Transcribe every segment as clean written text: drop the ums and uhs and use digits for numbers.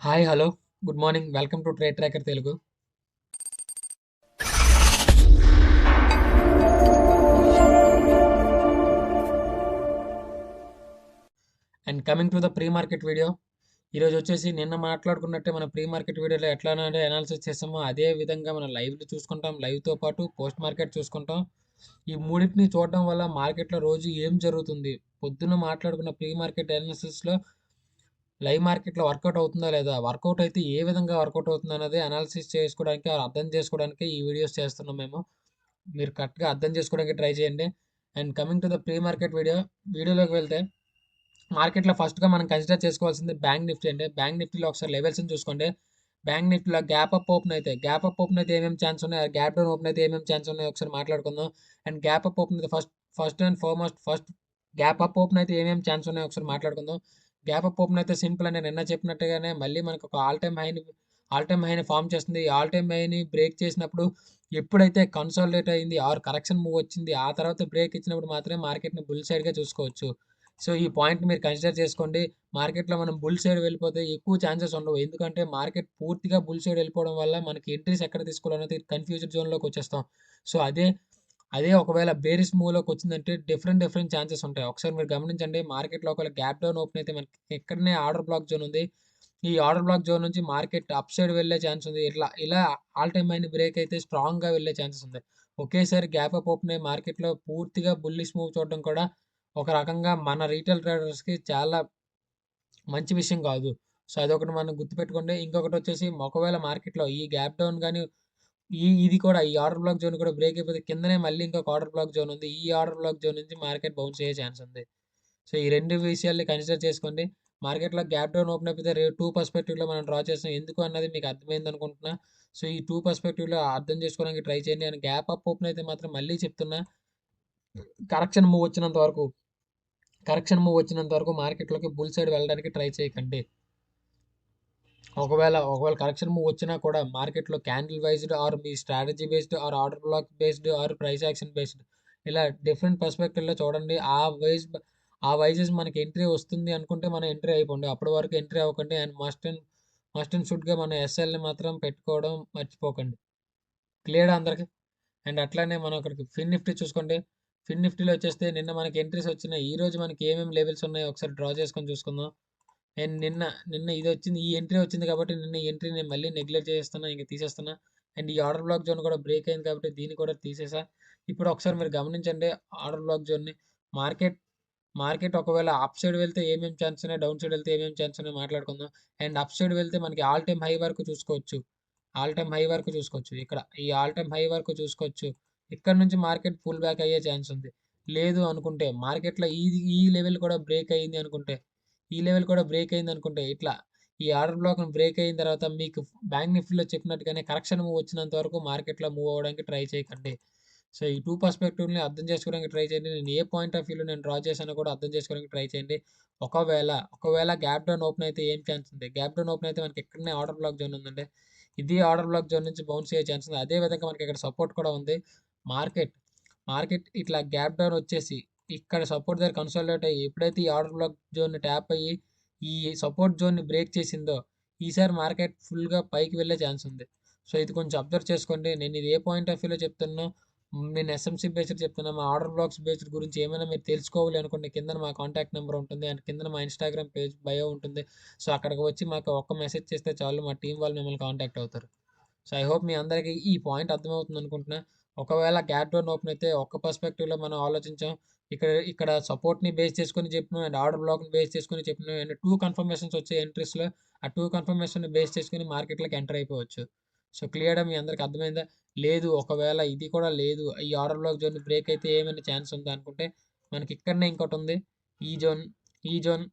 Hi! Hello! Good morning. Welcome to trade tracker Telugu. And coming to the pre market video. ఈరోజు వచ్చేసి నిన్న మాట్లాడుకున్నట్టే మన pre market వీడియోలో ఎట్లానంటే analysis చేసామో అదే విధంగా మనం లైవ్‌లో చూసుకుంటాం. లైవ్‌తో పాటు పోస్ట్ మార్కెట్ చూసుకుంటాం. ఈ మూడిటిని చూడడం వల్ల మార్కెట్‌లో రోజు ఏం జరుగుతుంది? పొద్దున్న మాట్లాడుకున్న ప్రీ మార్కెట్ అనాలిసిస్‌లో లైవ్ మార్కెట్‌లో వర్కౌట్ అవుతుందా లేదా? వర్కౌట్ అయితే ఏ విధంగా వర్కౌట్ అవుతుందన్నది అనాలిసిస్ చేసుకోవడానికి, అర్థం చేసుకోవడానికే ఈ వీడియోస్ చేస్తున్నాం మేము. మీరు కరెక్ట్‌గా అర్థం చేసుకోవడానికి ట్రై చేయండి. And coming to the pre market వీడియోలోకి వెళ్తే మార్కెట్‌లో ఫస్ట్‌గా మనం కన్సిడర్ చేసుకోవాల్సింది బ్యాంక్ నిఫ్టీ అండి. బ్యాంక్ నిఫ్టీలో ఒకసారి లెవెల్స్‌ని చూసుకోండి. బ్యాంక్ నిఫ్టీలో గ్యాప్ అప్ ఓపెన్ అయితే ఏమేమి ఛాన్స్ ఉన్నాయి? గ్యాప్ డౌన్ ఓపెన్ అయితే ఏమేమి ఛాన్స్ ఉన్నాయో ఒకసారి మాట్లాడుకుందాం. అండ్ గ్యాప్ అప్ ఓపెన్ అయితే first and foremost gap up open అయితే ఏమేమి ఛాన్స్ ఉన్నాయో ఒకసారి మాట్లాడుకుందాం. గ్యాప్ అప్ ఓపెన్ అయితే సింపుల్ అండి. నిన్న చెప్పినట్టుగానే మళ్ళీ మనకు ఒక ఆల్ టైమ్ హైని ఫార్మ్ చేస్తుంది. ఈ ఆల్ టైమ్ హైని బ్రేక్ చేసినప్పుడు ఎప్పుడైతే కన్సాలిడేట్ అయింది ఆర్ కరెక్షన్ మూవ్ వచ్చింది. ఆ తర్వాత బ్రేక్ ఇచ్చినప్పుడు మాత్రమే మార్కెట్‌ని బుల్ సైడ్‌గా చూసుకోవచ్చు. సో, ఈ పాయింట్ మీరు కన్సిడర్ చేసుకోండి. మార్కెట్‌లో మనం బుల్ సైడ్ వెళ్ళిపోతే ఎక్కువ ఛాన్సెస్ ఉండవు. ఎందుకంటే మార్కెట్ పూర్తిగా బుల్ సైడ్ వెళ్ళిపోవడం వల్ల మనకి ఎంట్రీస్ ఎక్కడ తీసుకోవాలనేది కన్‌ఫ్యూజ్డ్ జోన్‌లోకి వచ్చేస్తాం. సో, అదే ఒకవేళ బేరిష్ మూవ్‌లోకి వచ్చిందంటే డిఫరెంట్ ఛాన్సెస్ ఉంటాయి. ఒకసారి మీరు గమనించండి. మార్కెట్‌లో ఒకవేళ గ్యాప్ డౌన్ ఓపెన్ అయితే మనకి ఇక్కడనే ఆర్డర్ బ్లాక్ జోన్ ఉంది. ఈ ఆర్డర్ బ్లాక్ జోన్ నుంచి మార్కెట్ అప్ సైడ్ వెళ్ళే ఛాన్స్ ఉంది. ఇలా ఆల్ టైమ్ హైని బ్రేక్ అయితే స్ట్రాంగ్‌గా వెళ్ళే ఛాన్సెస్ ఉంది. ఒకేసారి గ్యాప్ అప్ ఓపెన్ అయ్యి మార్కెట్‌లో పూర్తిగా బుల్లిష్ మూవ్ చూడడం కూడా ఒక రకంగా మన రీటైల్ ట్రేడర్స్‌కి చాలా మంచి విషయం కాదు. సో, అదొకటి మనం గుర్తుపెట్టుకోండి. ఇంకొకటొచ్చేసి ఒకవేళ మార్కెట్‌లో ఈ గ్యాప్ డౌన్ గాని ఇది కూడా ఈ ఆర్డర్ బ్లాక్ జోన్ కూడా బ్రేక్ అయిపోతే కిందనే మళ్ళీ ఇంకొక ఆర్డర్ బ్లాక్ జోన్ ఉంది. ఈ ఆర్డర్ బ్లాక్ జోన్ నుంచి మార్కెట్ బౌన్స్ అయ్యే ఛాన్స్ ఉంది. సో, ఈ 2 విషయాల్ని కన్సిడర్ చేసుకోండి. మార్కెట్‌లో గ్యాప్ డౌన్ ఓపెన్ అయిపోతే 2 పర్స్‌పెక్టివ్‌లో మనం డ్రా చేస్తాం. ఎందుకు అన్నది మీకు అర్థమైందనుకుంటున్నా. సో, ఈ 2 పర్స్‌పెక్టివ్‌లో అర్థం చేసుకోవడానికి ట్రై చేయండి. అండ్ గ్యాప్ అప్ ఓపెన్ అయితే మాత్రం మళ్ళీ చెప్తున్నా కరెక్షన్ మూవ్ వచ్చినంత వరకు మార్కెట్‌లోకి బుల్ సైడ్ వెళ్ళడానికి ట్రై చేయకండి. ఒకవేళ కరెక్షన్ మూవ్ వచ్చినా కూడా మార్కెట్‌లో క్యాండిల్ వైస్డ్ ఆర్ మీ strategy based or order block based or price action based ఇలా డిఫరెంట్ పర్స్పెక్టివ్‌లో చూడండి. ఆ వైజెస్ మనకి ఎంట్రీ వస్తుంది అనుకుంటే మనం ఎంట్రీ అయిపోండి. అప్పటి వరకు ఎంట్రీ అవ్వకండి. అండ్ మస్ట్ అండ్ షుడ్‌గా మన ఎస్ఎల్‌ని మాత్రం పెట్టుకోవడం మర్చిపోకండి. క్లియరా అందరికి? అండ్ అట్లానే మనం అక్కడికి ఫిన్ నిఫ్టీ చూసుకోండి. ఫిన్ నిఫ్టీలో వచ్చేస్తే నిన్న మనకి ఎంట్రీస్ వచ్చినాయి. ఈ రోజు మనకి ఏమేమి లెవెల్స్ ఉన్నాయో ఒకసారి డ్రా చేసుకొని చూసుకుందాం. అండ్ నిన్న ఇదొచ్చింది. ఈ ఎంట్రీ వచ్చింది కాబట్టి నిన్న ఈ ఎంట్రీ నేను మళ్ళీ నెగ్లెక్ట్ చేస్తున్నా. ఇంక తీసేస్తున్నా. అండ్ ఈ ఆర్డర్ బ్లాక్ జోన్ కూడా బ్రేక్ అయింది కాబట్టి దీన్ని కూడా తీసేసా. ఇప్పుడు ఒకసారి మీరు గమనించండి ఆర్డర్ బ్లాక్ జోన్‌ని. మార్కెట్ మార్కెట్ ఒకవేళ అప్ సైడ్ వెళ్తే ఏమేమి ఛాన్స్ ఉన్నాయి, డౌన్ సైడ్ వెళ్తే ఏమేమి ఛాన్స్ ఉన్నాయో మాట్లాడుకుందాం. అండ్ అప్ సైడ్ వెళ్తే మనకి ఆల్ టైమ్ హై వరకు చూసుకోవచ్చు. ఆల్ టైమ్ హై వరకు చూసుకోవచ్చు. ఇక్కడ ఈ ఆల్ టైమ్ హై వరకు చూసుకోవచ్చు. ఇక్కడ నుంచి మార్కెట్ పుల్ బ్యాక్ అయ్యే ఛాన్స్ ఉంది. లేదు అనుకుంటే మార్కెట్‌లో ఈ లెవెల్ కూడా బ్రేక్ అయింది అనుకుంటే ఈ లెవెల్ కూడా బ్రేక్ అయిందనుకుంటే ఇట్లా ఈ ఆర్డర్ బ్లాక్‌ని బ్రేక్ అయిన తర్వాత మీకు బ్యాంక్ నిఫ్టీలో చెప్పినట్టుగానే కరెక్షన్ మూవ్ వచ్చినంత వరకు మార్కెట్‌లో మూవ్ అవ్వడానికి ట్రై చేయకండి. సో, ఈ 2 పర్స్పెక్టివ్‌ని అర్థం చేసుకోవడానికి ట్రై చేయండి. నేను ఏ పాయింట్ ఆఫ్ వ్యూలో నేను డ్రా చేశానో కూడా అర్థం చేసుకోవడానికి ట్రై చేయండి. ఒకవేళ గ్యాప్ డౌన్ ఓపెన్ అయితే ఏం ఛాన్స్ ఉంది? గ్యాప్ డౌన్ ఓపెన్ అయితే మనకి ఇక్కడనే ఆర్డర్ బ్లాక్ జోన్ ఉందండి. ఇది ఆర్డర్ బ్లాక్ జోన్ నుంచి బౌన్స్ అయ్యే ఛాన్స్ ఉంది. అదే విధంగా మనకి ఇక్కడ సపోర్ట్ కూడా ఉంది. మార్కెట్ మార్కెట్ ఇట్లా గ్యాప్ డౌన్ వచ్చేసి ఇక్కడ సపోర్ట్ దగ్గర కన్సాలిడేట్ అయ్యి ఎప్పుడైతే ఈ ఆర్డర్ బ్లాక్ జోన్‌ని ట్యాప్ అయ్యి ఈ సపోర్ట్ జోన్‌ని బ్రేక్ చేసిందో ఈసారి మార్కెట్ ఫుల్‌గా పైకి వెళ్ళే ఛాన్స్ ఉంది. సో, ఇది కొంచెం అబ్జర్వ్ చేసుకోండి. నేను ఇది ఏ పాయింట్ ఆఫ్ వ్యూలో చెప్తున్నా నేను ఎస్ఎంసీ బేస్డ్ చెప్తున్నా. మా ఆర్డర్ బ్లాక్స్ బేస్డ్ గురించి ఏమైనా మీరు తెలుసుకోవాలి అనుకుంటే కిందన మా కాంటాక్ట్ నెంబర్ ఉంటుంది. అండ్ కిందన మా ఇన్‌స్టాగ్రామ్ పేజ్ బయో ఉంటుంది. సో, అక్కడికి వచ్చి మాకు ఒక్క మెసేజ్ చేస్తే చాలు మా టీమ్ వాళ్ళు మిమ్మల్ని కాంటాక్ట్ అవుతారు. సో, ఐ హోప్ మీ అందరికి ఈ పాయింట్ అర్థమవుతుంది అనుకుంటున్నా. ఒకవేళ గ్యాప్ డౌన్ ఓపెన్ అయితే ఒక్క పర్స్పెక్టివ్‌లో మనం ఆలోచించాం. ఇక్కడ సపోర్ట్‌ని బేస్ చేసుకొని చెప్పినాం అండ్ ఆర్డర్ బ్లాక్‌ని బేస్ చేసుకొని చెప్పినాం అండ్ 2 కన్ఫర్మేషన్స్ వచ్చాయి ఎంట్రీస్‌లో. ఆ 2 కన్ఫర్మేషన్‌ని బేస్ చేసుకొని మార్కెట్‌లోకి ఎంటర్ అయిపోవచ్చు. సో, క్లియర్‌గా మీ అందరికి అర్థమైందా? లేదు ఒకవేళ ఇది కూడా లేదు. ఈ ఆర్డర్ బ్లాక్ జోన్ బ్రేక్ అయితే ఏమైనా ఛాన్స్ ఉందా అనుకుంటే మనకి ఇక్కడనే ఇంకోటుంది. ఈ జోన్ ఈ జోన్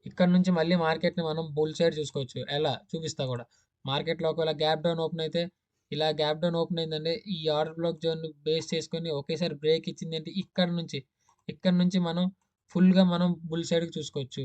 ఇక్కడ నుంచి మళ్ళీ మార్కెట్‌ని మనం బుల్ సైడ్ చూసుకోవచ్చు. ఎలా? చూపిస్తా కూడా. మార్కెట్‌లో ఒకవేళ గ్యాప్ డౌన్ ఓపెన్ అయితే ఇలా గ్యాప్ డౌన్ ఓపెన్ అయిందంటే ఈ ఆర్డర్ బ్లాక్ జోన్‌ని బేస్ చేసుకొని ఒకేసారి బ్రేక్ ఇచ్చిందంటే ఇక్కడ నుంచి మనం బుల్ సైడ్‌కి చూసుకోవచ్చు.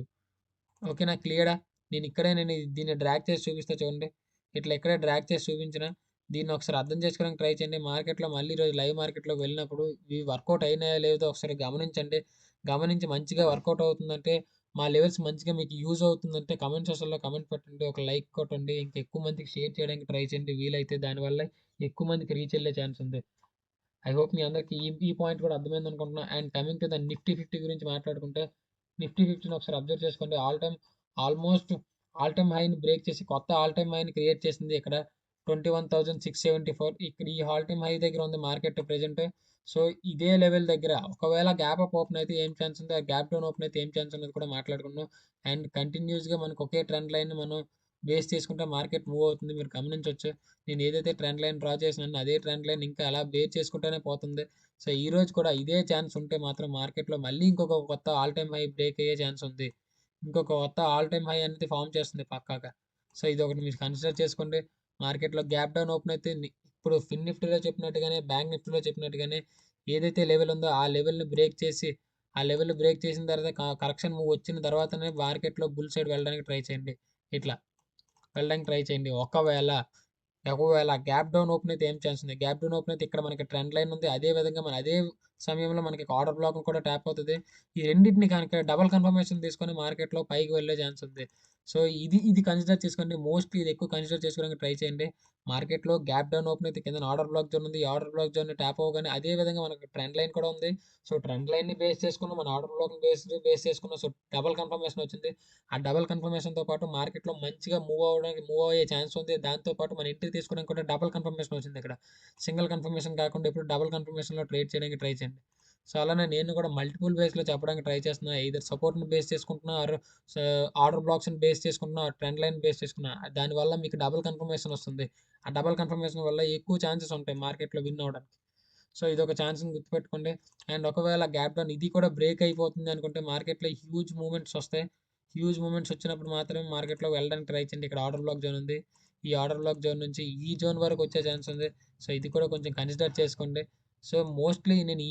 ఓకేనా? క్లియరా? నేను దీన్ని డ్రాగ్ చేసి చూపిస్తా చూడండి. ఇట్లా ఇక్కడే డ్రాగ్ చేసి చూపించిన. దీన్ని ఒకసారి అర్థం చేసుకోవడానికి ట్రై చేయండి. మార్కెట్‌లో మళ్ళీ ఈరోజు లైవ్ మార్కెట్‌లోకి వెళ్ళినప్పుడు ఇవి వర్కౌట్ అయినాయో లేదో ఒకసారి గమనించండి. గమనించి మంచిగా వర్కౌట్ అవుతుందంటే మా లెవెల్స్ మంచిగా మీకు యూజ్ అవుతుందంటే కామెంట్ సెక్షన్‌లో కామెంట్ పెట్టండి. ఒక లైక్ కొట్టండి. ఇంకా ఎక్కువ మందికి షేర్ చేయడానికి ట్రై చేయండి వీలైతే. దానివల్ల ఎక్కువ మందికి రీచ్ అయ్యే ఛాన్స్ ఉంది. ఐ హోప్ మీ అందరికి ఈ పాయింట్ కూడా అర్థమైంది అనుకుంటున్నా. And coming to the Nifty 50 గురించి మాట్లాడుకుంటే, నిఫ్టీ 50ని ఒకసారి అబ్జర్వ్ చేసుకోండి. ఆల్మోస్ట్ ఆల్ టైమ్ హైని బ్రేక్ చేసి కొత్త ఆల్ టైమ్ హైని క్రియేట్ చేసింది ఇక్కడ 21,674. ఇక్కడ ఈ ఆల్ టైమ్ హై దగ్గర ఉంది మార్కెట్ ప్రెజెంట్. సో ఇదే లెవెల్ దగ్గర ఒకవేళ గ్యాప్ అప్ ఓపెన్ అయితే ఏం ఛాన్స్ ఉంది, ఆ గ్యాప్ డౌన్ ఓపెన్ అయితే ఏం ఛాన్స్ అనేది కూడా మాట్లాడుకున్నాం. అండ్ కంటిన్యూస్గా మనకు ఒకే ట్రెండ్ లైన్ మనం బేస్ చేసుకుంటే మార్కెట్ మూవ్ అవుతుంది. మీరు గమనించవచ్చు. నేను ఏదైతే ట్రెండ్ లైన్ డ్రా చేసినానో అదే ట్రెండ్ లైన్ ఇంకా అలా బేర్ చేసుకుంటూనే పోతుంది. సో ఈ రోజు కూడా ఇదే ఛాన్స్ ఉంటే మాత్రం మార్కెట్‌లో మళ్ళీ ఇంకొక కొత్త ఆల్ టైమ్ హై బ్రేక్ అయ్యే ఛాన్స్ ఉంది. ఇంకొక కొత్త ఆల్ టైమ్ హై అనేది ఫార్మ్ చేస్తుంది పక్కాగా. సో ఇదొకటి మీరు కన్సిడర్ చేసుకోండి. మార్కెట్‌లో గ్యాప్ డౌన్ ఓపెన్ అయితే ఇప్పుడు ఫిన్ నిఫ్టీలో చెప్పినట్టుగానే, బ్యాంక్ నిఫ్టీలో చెప్పినట్టుగానే ఏదైతే లెవెల్ ఉందో ఆ లెవెల్‌ని బ్రేక్ చేసి, ఆ లెవెల్‌ని బ్రేక్ చేసిన తర్వాత కరెక్షన్ మూవ్ వచ్చిన తర్వాతనే మార్కెట్‌లో బుల్ సైడ్ వెళ్ళడానికి ట్రై చేయండి. ఇట్లా వెళ్ళడానికి ట్రై చేయండి. ఒకవేళ గ్యాప్ డౌన్ ఓపెన్ అయితే ఏం ఛాన్స్ ఉంది? గ్యాప్ డౌన్ ఓపెన్ అయితే ఇక్కడ మనకి ట్రెండ్ లైన్ ఉంది. అదే విధంగా అదే సమయంలో మనకి ఆర్డర్ బ్లాక్ కూడా ట్యాప్ అవుతది. ఈ రెండిటిని కనుక డబుల్ కన్ఫర్మేషన్ తీసుకొని మార్కెట్‌లో పైకి వెళ్ళే ఛాన్స్ ఉంది. సో ఇది కన్సిడర్ చేసుకోండి. మోస్ట్‌లీ ఇది ఎక్కువ కన్సిడర్ చేసుకోవడానికి ట్రై చేయండి. మార్కెట్‌లో గ్యాప్ డౌన్ ఓపెన్ అయితే కిందన ఆర్డర్ బ్లాక్ జోన్ ఉంది. ఈ ఆర్డర్ బ్లాక్ జోన్‌ని ట్యాప్ అవ్వగానే అదే విధంగా మనకి ట్రెండ్ లైన్ కూడా ఉంది. సో ట్రెండ్ లైన్‌ని బేస్ చేసుకున్న మన ఆర్డర్ బ్లాక్‌ని బేస్ చేసుకున్న సో డబుల్ కన్ఫర్మేషన్ వచ్చింది. ఆ డబుల్ కన్ఫర్మేషన్‌తో పాటు మార్కెట్‌లో మంచిగా మూవ్ అయ్యే ఛాన్స్ ఉంది. దాంతో పాటు మన ఎంట్రీ తీసుకోవడానికి కూడా డబుల్ కన్ఫర్మేషన్ వచ్చింది ఇక్కడ. సింగిల్ కన్ఫర్మేషన్ కాకుండా ఇప్పుడు డబుల్ కన్ఫర్మేషన్‌లో ట్రేడ్ చేయడానికి ట్రై చేయండి. సో అలానే నేను కూడా మల్టిపుల్ వేస్‌లో చెప్పడానికి ట్రై చేస్తున్నా. ఎయిదర్ సపోర్ట్‌ని బేస్ చేసుకుంటున్నా స ఆర్డర్ బ్లాక్స్‌ని బేస్ చేసుకుంటున్నా, ట్రెండ్ లైన్ బేస్ చేసుకున్నా. దానివల్ల మీకు డబుల్ కన్ఫర్మేషన్ వస్తుంది. ఆ డబుల్ కన్ఫర్మేషన్ వల్ల ఎక్కువ ఛాన్సెస్ ఉంటాయి మార్కెట్‌లో విన్ అవ్వడానికి. సో ఇదొక ఛాన్స్‌ని గుర్తుపెట్టుకోండి. అండ్ ఒకవేళ గ్యాప్ డౌన్ ఇది కూడా బ్రేక్ అయిపోతుంది అనుకుంటే మార్కెట్‌లో హ్యూజ్ మూవ్‌మెంట్స్ వస్తాయి. హ్యూజ్ మూవ్‌మెంట్స్ వచ్చినప్పుడు మాత్రమే మార్కెట్‌లోకి వెళ్ళడానికి ట్రై చేయండి. ఇక్కడ ఆర్డర్ బ్లాక్ జోన్ ఉంది. ఈ ఆర్డర్ బ్లాక్ జోన్ నుంచి ఈ జోన్ వరకు వచ్చే ఛాన్స్ ఉంది. సో ఇది కూడా కొంచెం కన్సిడర్ చేసుకోండి. సో మోస్ట్‌లీ నేను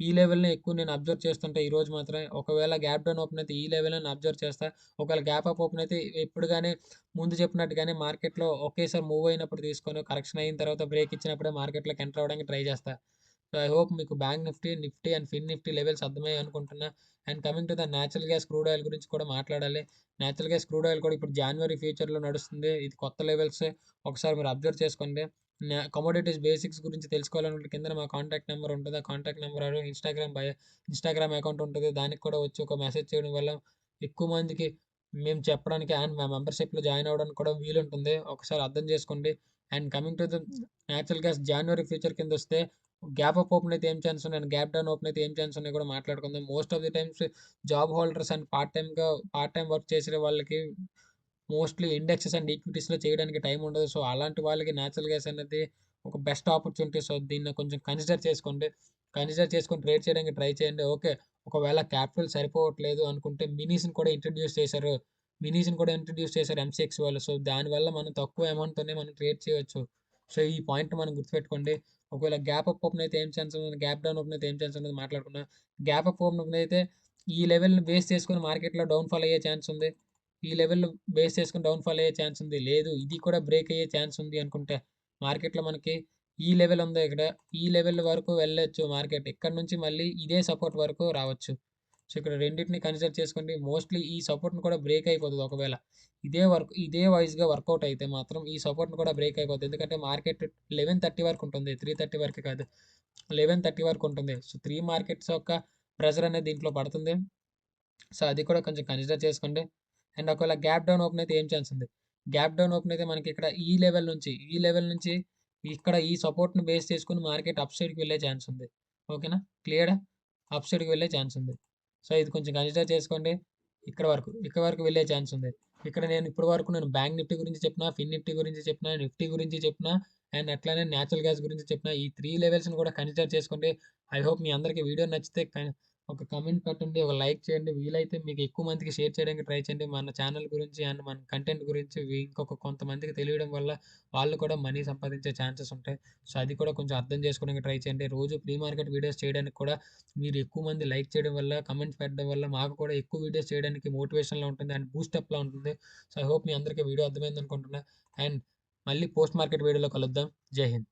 ఈ లెవెల్‌ని ఎక్కువ నేను అబ్జర్వ్ చేస్తుంటా ఈరోజు మాత్రమే. ఒకవేళ గ్యాప్ డౌన్ ఓపెన్ అయితే ఈ లెవెల్‌ని నేను అబ్జర్వ్ చేస్తా. ఒకవేళ గ్యాప్ అప్ ఓపెన్ అయితే ఎప్పుడుగానే ముందు చెప్పినట్టుగానే మార్కెట్‌లో ఒకేసారి మూవ్ అయినప్పుడు తీసుకొని కరెక్షన్ అయిన తర్వాత బ్రేక్ ఇచ్చినప్పుడే మార్కెట్‌లోకి ఎంటర్ అవ్వడానికి ట్రై చేస్తా. సో, ఐ హోప్ మీకు bank Nifty and fin Nifty levels అర్థమయ్యాయి అనుకుంటున్నా. And coming to the natural gas crude oil గురించి కూడా మాట్లాడాలి. నేచురల్ గ్యాస్ క్రూడ్ ఆయిల్ కూడా ఇప్పుడు జాన్యురీ ఫ్యూచర్‌లో నడుస్తుంది. ఇది కొత్త లెవెల్స్ ఒకసారి మీరు అబ్జర్వ్ చేసుకోండి. కమోడిటీస్ బేసిక్స్ గురించి తెలుసుకోవాలనుకుంటే కిందన మా కాంటాక్ట్ నెంబర్ ఉంటది. ఆ కాంటాక్ట్ నెంబర్ ఇన్‌స్టాగ్రామ్ అకౌంట్ ఉంటది. దానికి కూడా వచ్చి ఒక మెసేజ్ చేయడం వల్ల ఎక్కువ మందికి మేము చెప్పడానికి అండ్ మా మెంబర్‌షిప్‌లో జాయిన్ అవ్వడానికి కూడా వీలుంటుంది. ఒకసారి అర్థం చేసుకోండి. And coming to the natural gas January future కిందొస్తే గ్యాప్ అప్ ఓపెన్ అయితే ఏం ఛాన్స్ ఉన్నాయి అండ్ గ్యాప్ డౌన్ ఓపెన్ అయితే ఏం ఛాన్స్ ఉన్నాయి కూడా మాట్లాడుకుందాం. Most of the times job holders and part time work చేసే వాళ్ళకి మోస్ట్‌లీ ఇండెక్సెస్ అండ్ ఈక్విటీస్‌లో చేయడానికి టైం ఉండదు. సో, అలాంటి వాళ్ళకి నేచురల్ గ్యాస్ అనేది ఒక బెస్ట్ ఆపర్చునిటీ. సో, దీన్ని కొంచెం కన్సిడర్ చేసుకోండి. కన్సిడర్ చేసుకొని ట్రేడ్ చేయడానికి ట్రై చేయండి. ఓకే. ఒకవేళ క్యాపిటల్ సరిపోవట్లేదు అనుకుంటే మినీస్‌ని కూడా ఇంట్రొడ్యూస్ చేశారు ఎంసీఎక్స్ వాళ్ళు. సో, దానివల్ల మనం తక్కువ అమౌంట్‌తోనే మనం ట్రేడ్ చేయొచ్చు. సో, ఈ పాయింట్ మనం గుర్తుపెట్టుకోండి. ఒకవేళ గ్యాప్ అప్ ఓపెన్ అయితే ఏం ఛాన్స్ ఉంది, గ్యాప్ డౌన్ ఓపెన్ అయితే ఏం ఛాన్స్ ఉన్నది మాట్లాడుకుందాం. గ్యాప్ అప్ ఓపెన్ అయితే ఈ లెవెల్‌ని బేస్ చేసుకొని మార్కెట్‌లో డౌన్‌ఫాల్ అయ్యే ఛాన్స్ ఉంది. ఈ లెవెల్ బేస్ చేసుకొని డౌన్‌ఫాల్ అయ్యే ఛాన్స్ ఉంది. లేదు ఇది కూడా బ్రేక్ అయ్యే ఛాన్స్ ఉంది అనుకుంటే మార్కెట్‌లో మనకి ఈ లెవెల్ ఉంది ఇక్కడ. ఈ లెవెల్ వరకు వెళ్ళొచ్చు మార్కెట్. ఇక్కడ నుంచి మళ్ళీ ఇదే సపోర్ట్ వరకు రావచ్చు. సో, ఇక్కడ రెండిటిని కన్సిడర్ చేసుకోండి. మోస్ట్‌లీ ఈ సపోర్ట్‌ని కూడా బ్రేక్ అయిపోతది ఒకవేళ. ఇదే వైస్‌గా వర్కౌట్ అయితే మాత్రం ఈ సపోర్ట్‌ని కూడా బ్రేక్ అయిపోద్ది. ఎందుకంటే మార్కెట్ 11:30 వరకు ఉంటుంది. 3:30 వరకు కాదు. 11:30 వరకు ఉంటుంది. సో, 3 మార్కెట్స్ యొక్క ప్రెషర్ అనేది దీంట్లో పడుతుంది. సో, అది కూడా కొంచెం కన్సిడర్ చేసుకోండి. అండ్ ఒకవేళ గ్యాప్ డౌన్ ఓపెన్ అయితే ఏం ఛాన్స్ ఉంది? గ్యాప్ డౌన్ ఓపెన్ అయితే మనకి ఇక్కడ ఈ లెవెల్ నుంచి ఇక్కడ ఈ సపోర్ట్‌ని బేస్ చేసుకొని మార్కెట్ అప్ సైడ్‌కి వెళ్ళే ఛాన్స్ ఉంది. ఓకేనా? క్లియరా? అప్ సైడ్‌కి వెళ్ళే ఛాన్స్ ఉంది. సో, ఇది కొంచెం కన్సిడర్ చేసుకోండి. ఇక్కడ వరకు వెళ్ళే ఛాన్స్ ఉంది. నేను ఇప్పటి వరకు బ్యాంక్ నిఫ్టీ గురించి చెప్పినా, ఫిన్ నిఫ్టీ గురించి చెప్పినా, నిఫ్టీ గురించి చెప్పినా అండ్ అట్లనే నేచురల్ గ్యాస్ గురించి చెప్పినా ఈ 3 లెవెల్స్‌ని కూడా కన్సిడర్ చేసుకోండి. ఐ హోప్ మీ అందరికి వీడియో నచ్చితే ఒక కామెంట్ పెట్టండి. ఒక లైక్ చేయండి. వీలైతే మీకు ఎక్కువ మందికి షేర్ చేయడానికి ట్రై చేయండి. మన ఛానల్ గురించి అండ్ మన కంటెంట్ గురించి ఇంకొక కొంతమందికి తెలియడం వల్ల వాళ్ళు కూడా మనీ సంపాదించే ఛాన్సెస్ ఉంటాయి. సో, అది కూడా కొంచెం అర్థం చేసుకోవడానికి ట్రై చేయండి. రోజు ప్రీ మార్కెట్ వీడియోస్ చేయడానికి కూడా మీరు ఎక్కువ మంది లైక్ చేయడం వల్ల, కామెంట్స్ పెట్టడం వల్ల మాకు కూడా ఎక్కువ వీడియోస్ చేయడానికి మోటివేషన్‌లా ఉంటుంది అండ్ బూస్టప్‌లా ఉంటుంది. సో, ఐ హోప్ మీ అందరికీ వీడియో అర్థమైంది అనుకుంటున్నా. అండ్ మళ్ళీ పోస్ట్ మార్కెట్ వీడియోలో కలుద్దాం. జై హింద్.